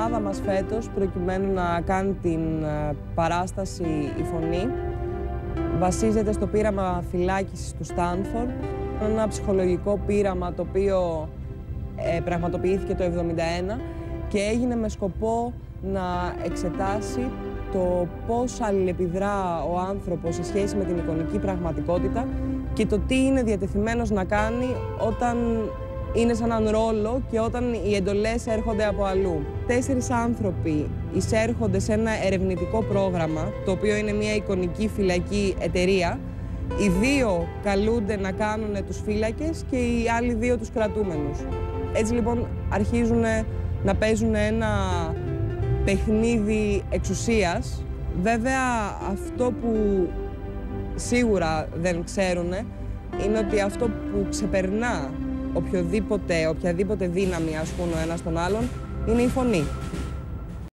ομάδα μας φέτος, προκειμένου να κάνει την παράσταση «Η Φωνή», βασίζεται στο πείραμα φυλάκισης του Στάνφορντ, ένα ψυχολογικό πείραμα το οποίο πραγματοποιήθηκε το 1971 και έγινε με σκοπό να εξετάσει το πώς αλληλεπιδρά ο άνθρωπος σε σχέση με την εικονική πραγματικότητα και το τι είναι διατεθειμένος να κάνει όταν είναι σε έναν ρόλο και όταν οι εντολές έρχονται από αλλού. 4 άνθρωποι εισέρχονται σε ένα ερευνητικό πρόγραμμα, το οποίο είναι μια εικονική φυλακή εταιρεία. Οι 2 καλούνται να κάνουν τους φύλακες και οι άλλοι 2 τους κρατούμενους. Έτσι λοιπόν αρχίζουν να παίζουν ένα παιχνίδι εξουσίας. Βέβαια αυτό που σίγουρα δεν ξέρουν είναι ότι αυτό που ξεπερνά οποιαδήποτε δύναμη ασκούν ο ένας τον άλλον είναι η φωνή.